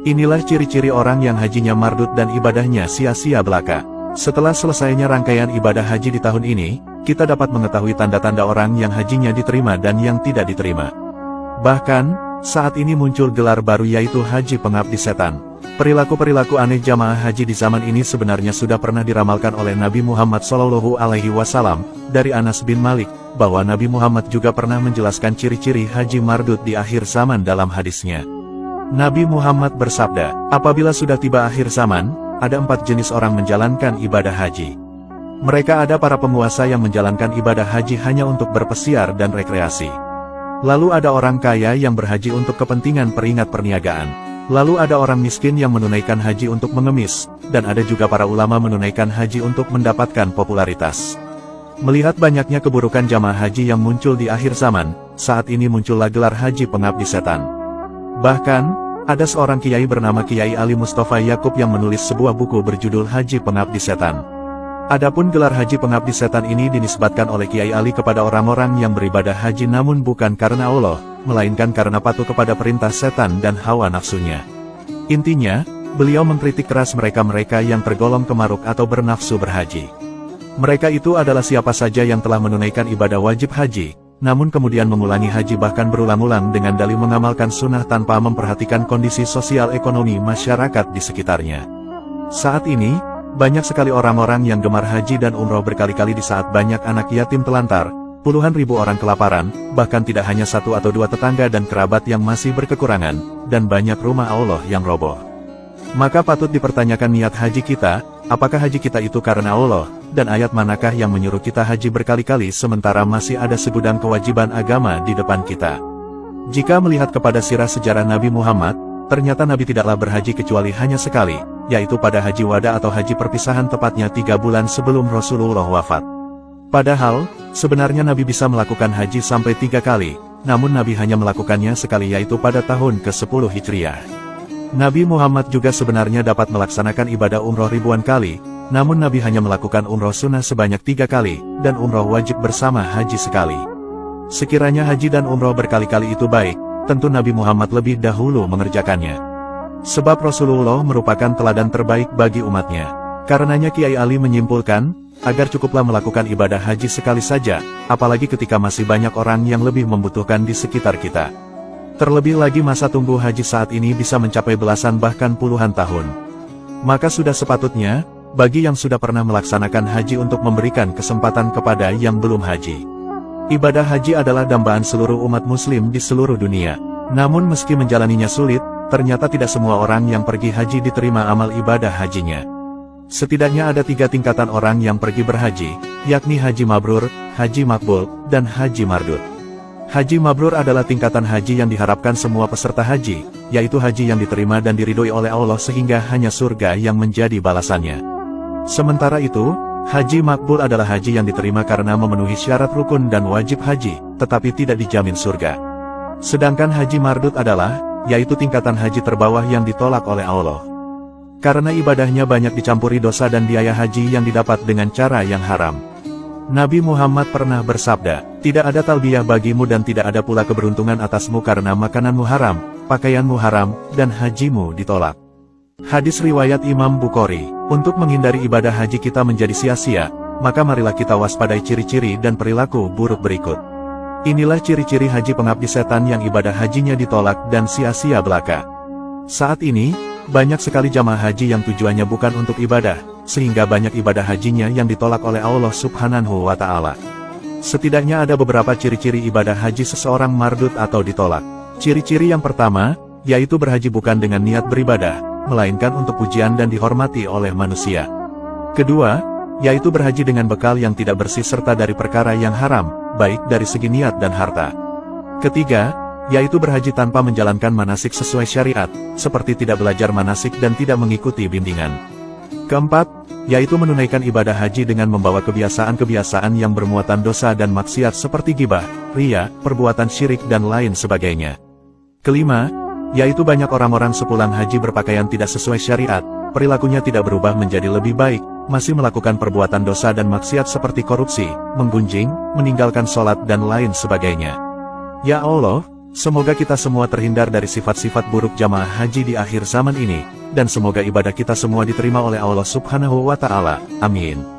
Inilah ciri-ciri orang yang hajinya mardud dan ibadahnya sia-sia belaka. Setelah selesainya rangkaian ibadah haji di tahun ini, kita dapat mengetahui tanda-tanda orang yang hajinya diterima dan yang tidak diterima. Bahkan, saat ini muncul gelar baru yaitu Haji Pengabdi Setan. Perilaku-perilaku aneh jamaah haji di zaman ini sebenarnya sudah pernah diramalkan oleh Nabi Muhammad SAW dari Anas bin Malik, bahwa Nabi Muhammad juga pernah menjelaskan ciri-ciri haji mardud di akhir zaman dalam hadisnya. Nabi Muhammad bersabda, apabila sudah tiba akhir zaman, ada 4 jenis orang menjalankan ibadah haji. Mereka ada para penguasa yang menjalankan ibadah haji hanya untuk berpesiar dan rekreasi. Lalu ada orang kaya yang berhaji untuk kepentingan peringat perniagaan. Lalu ada orang miskin yang menunaikan haji untuk mengemis, dan ada juga para ulama menunaikan haji untuk mendapatkan popularitas. Melihat banyaknya keburukan jamaah haji yang muncul di akhir zaman, saat ini muncullah gelar Haji Pengabdi Setan. Bahkan, ada seorang kiai bernama Kiai Ali Mustafa Yakub yang menulis sebuah buku berjudul Haji Pengabdi Setan. Adapun gelar Haji Pengabdi Setan ini dinisbatkan oleh Kiai Ali kepada orang-orang yang beribadah haji namun bukan karena Allah, melainkan karena patuh kepada perintah setan dan hawa nafsunya. Intinya, beliau mengkritik keras mereka-mereka yang tergolong kemaruk atau bernafsu berhaji. Mereka itu adalah siapa saja yang telah menunaikan ibadah wajib haji, namun kemudian mengulangi haji bahkan berulang-ulang dengan dalih mengamalkan sunnah tanpa memperhatikan kondisi sosial ekonomi masyarakat di sekitarnya. Saat ini, banyak sekali orang-orang yang gemar haji dan umroh berkali-kali di saat banyak anak yatim telantar, puluhan ribu orang kelaparan, bahkan tidak hanya 1 atau 2 tetangga dan kerabat yang masih berkekurangan, dan banyak rumah Allah yang roboh. Maka patut dipertanyakan niat haji kita, apakah haji kita itu karena Allah, dan ayat manakah yang menyuruh kita haji berkali-kali sementara masih ada segudang kewajiban agama di depan kita. Jika melihat kepada sirah sejarah Nabi Muhammad, ternyata Nabi tidaklah berhaji kecuali hanya sekali, yaitu pada haji wada atau haji perpisahan tepatnya 3 bulan sebelum Rasulullah wafat. Padahal, sebenarnya Nabi bisa melakukan haji sampai 3 kali, namun Nabi hanya melakukannya sekali yaitu pada tahun ke-10 Hijriah. Nabi Muhammad juga sebenarnya dapat melaksanakan ibadah umroh ribuan kali, namun Nabi hanya melakukan umroh sunnah sebanyak 3 kali, dan umroh wajib bersama haji sekali. Sekiranya haji dan umroh berkali-kali itu baik, tentu Nabi Muhammad lebih dahulu mengerjakannya. Sebab Rasulullah merupakan teladan terbaik bagi umatnya. Karenanya Kiai Ali menyimpulkan, agar cukuplah melakukan ibadah haji sekali saja, apalagi ketika masih banyak orang yang lebih membutuhkan di sekitar kita. Terlebih lagi masa tunggu haji saat ini bisa mencapai belasan bahkan puluhan tahun. Maka sudah sepatutnya, bagi yang sudah pernah melaksanakan haji untuk memberikan kesempatan kepada yang belum haji. Ibadah haji adalah dambaan seluruh umat muslim di seluruh dunia. Namun meski menjalaninya sulit, ternyata tidak semua orang yang pergi haji diterima amal ibadah hajinya. Setidaknya ada 3 tingkatan orang yang pergi berhaji, yakni haji mabrur, haji makbul, dan haji mardud. Haji mabrur adalah tingkatan haji yang diharapkan semua peserta haji, yaitu haji yang diterima dan diridhoi oleh Allah sehingga hanya surga yang menjadi balasannya. Sementara itu, haji makbul adalah haji yang diterima karena memenuhi syarat rukun dan wajib haji, tetapi tidak dijamin surga. Sedangkan haji mardud adalah, yaitu tingkatan haji terbawah yang ditolak oleh Allah. Karena ibadahnya banyak dicampuri dosa dan biaya haji yang didapat dengan cara yang haram. Nabi Muhammad pernah bersabda, tidak ada talbiyah bagimu dan tidak ada pula keberuntungan atasmu karena makananmu haram, pakaianmu haram, dan hajimu ditolak. Hadis riwayat Imam Bukhari. Untuk menghindari ibadah haji kita menjadi sia-sia, maka marilah kita waspadai ciri-ciri dan perilaku buruk berikut. Inilah ciri-ciri haji pengabdi setan yang ibadah hajinya ditolak dan sia-sia belaka. Saat ini, banyak sekali jamaah haji yang tujuannya bukan untuk ibadah, sehingga banyak ibadah hajinya yang ditolak oleh Allah Subhanahu wa Ta'ala. Setidaknya ada beberapa ciri-ciri ibadah haji seseorang mardud atau ditolak. Ciri-ciri yang pertama, yaitu berhaji bukan dengan niat beribadah, melainkan untuk pujian dan dihormati oleh manusia. Kedua, yaitu berhaji dengan bekal yang tidak bersih serta dari perkara yang haram, baik dari segi niat dan harta. Ketiga, yaitu berhaji tanpa menjalankan manasik sesuai syariat, seperti tidak belajar manasik dan tidak mengikuti bimbingan. Keempat, yaitu menunaikan ibadah haji dengan membawa kebiasaan-kebiasaan yang bermuatan dosa dan maksiat seperti ghibah, riya, perbuatan syirik dan lain sebagainya. Kelima, yaitu banyak orang-orang sepulang haji berpakaian tidak sesuai syariat, perilakunya tidak berubah menjadi lebih baik, masih melakukan perbuatan dosa dan maksiat seperti korupsi, menggunjing, meninggalkan sholat dan lain sebagainya. Ya Allah, Semoga kita semua terhindar dari sifat-sifat buruk jamaah haji di akhir zaman ini, dan semoga ibadah kita semua diterima oleh Allah Subhanahu wa Ta'ala. Amin.